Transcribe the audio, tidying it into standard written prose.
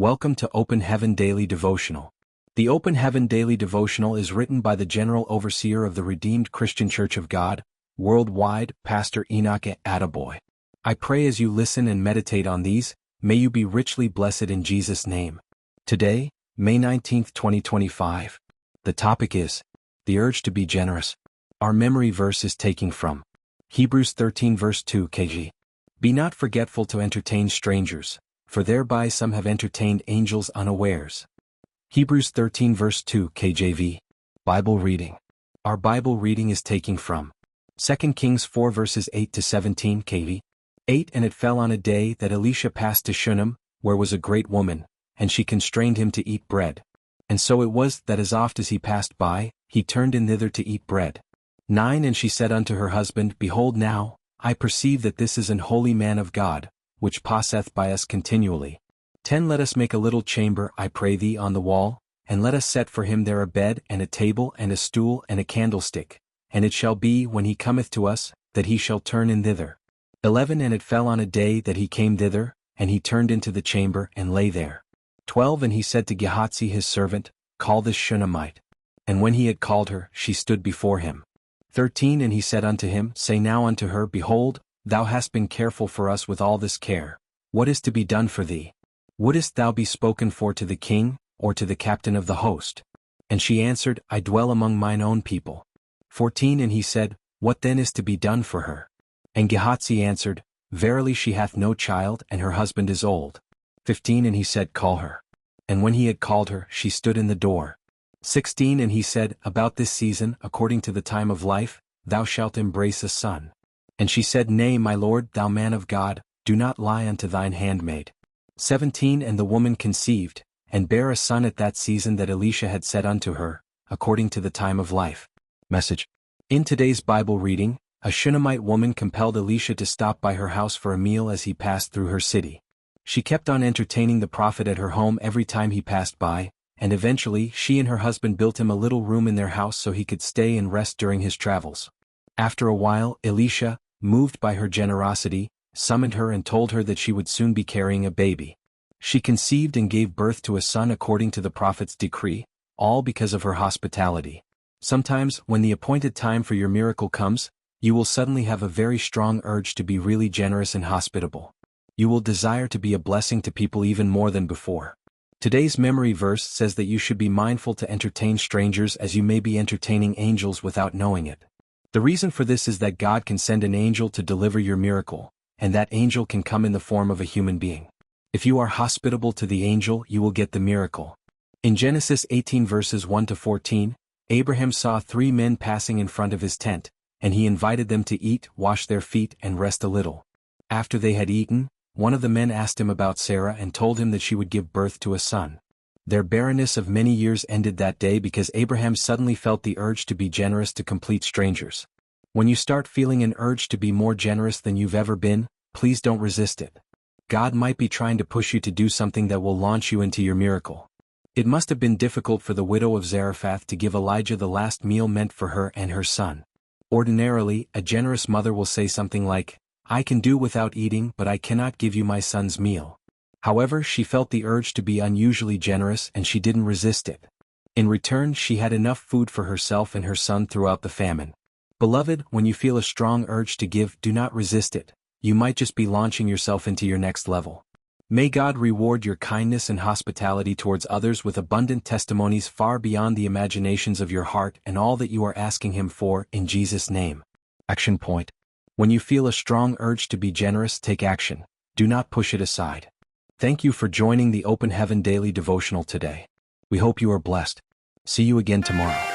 Welcome to Open Heaven Daily Devotional. The Open Heaven Daily Devotional is written by the General Overseer of the Redeemed Christian Church of God, worldwide, Pastor Enoch Attaboy. I pray as you listen and meditate on these, may you be richly blessed in Jesus' name. Today, May 19, 2025. The topic is, the urge to be generous. Our memory verse is taken from Hebrews 13 verse 2 kg. Be not forgetful to entertain strangers, for thereby some have entertained angels unawares. Hebrews 13 verse 2 KJV. Bible reading. Our Bible reading is taken from 2 Kings 4 verses 8 to 17 kv. 8 And it fell on a day that Elisha passed to Shunem, where was a great woman, and she constrained him to eat bread. And so it was that as oft as he passed by, he turned in thither to eat bread. 9 And she said unto her husband, Behold now, I perceive that this is an holy man of God, which passeth by us continually. 10 Let us make a little chamber, I pray thee, on the wall, and let us set for him there a bed, and a table, and a stool, and a candlestick. And it shall be, when he cometh to us, that he shall turn in thither. 11 And it fell on a day that he came thither, and he turned into the chamber, and lay there. 12 And he said to Gehazi his servant, Call this Shunammite. And when he had called her, she stood before him. 13 And he said unto him, Say now unto her, Behold, thou hast been careful for us with all this care. What is to be done for thee? Wouldest thou be spoken for to the king, or to the captain of the host? And she answered, I dwell among mine own people. 14 And he said, What then is to be done for her? And Gehazi answered, Verily she hath no child, and her husband is old. 15 And he said, Call her. And when he had called her, she stood in the door. 16 And he said, About this season, according to the time of life, thou shalt embrace a son. And she said, Nay, my lord, thou man of God, do not lie unto thine handmaid. 17 And the woman conceived, and bare a son at that season that Elisha had said unto her, according to the time of life. Message. In today's Bible reading, a Shunammite woman compelled Elisha to stop by her house for a meal as he passed through her city. She kept on entertaining the prophet at her home every time he passed by, and eventually she and her husband built him a little room in their house so he could stay and rest during his travels. After a while, Elisha, moved by her generosity, summoned her and told her that she would soon be carrying a baby. She conceived and gave birth to a son according to the prophet's decree, all because of her hospitality. Sometimes, when the appointed time for your miracle comes, you will suddenly have a very strong urge to be really generous and hospitable. You will desire to be a blessing to people even more than before. Today's memory verse says that you should be mindful to entertain strangers as you may be entertaining angels without knowing it. The reason for this is that God can send an angel to deliver your miracle, and that angel can come in the form of a human being. If you are hospitable to the angel, you will get the miracle. In Genesis 18 verses 1 to 14, Abraham saw 3 men passing in front of his tent, and he invited them to eat, wash their feet, and rest a little. After they had eaten, one of the men asked him about Sarah and told him that she would give birth to a son. Their barrenness of many years ended that day because Abraham suddenly felt the urge to be generous to complete strangers. When you start feeling an urge to be more generous than you've ever been, please don't resist it. God might be trying to push you to do something that will launch you into your miracle. It must have been difficult for the widow of Zarephath to give Elijah the last meal meant for her and her son. Ordinarily, a generous mother will say something like, I can do without eating, but I cannot give you my son's meal. However, she felt the urge to be unusually generous and she didn't resist it. In return, she had enough food for herself and her son throughout the famine. Beloved, when you feel a strong urge to give, do not resist it. You might just be launching yourself into your next level. May God reward your kindness and hospitality towards others with abundant testimonies far beyond the imaginations of your heart and all that you are asking Him for, in Jesus' name. Action point. When you feel a strong urge to be generous, take action. Do not push it aside. Thank you for joining the Open Heaven Daily Devotional today. We hope you are blessed. See you again tomorrow.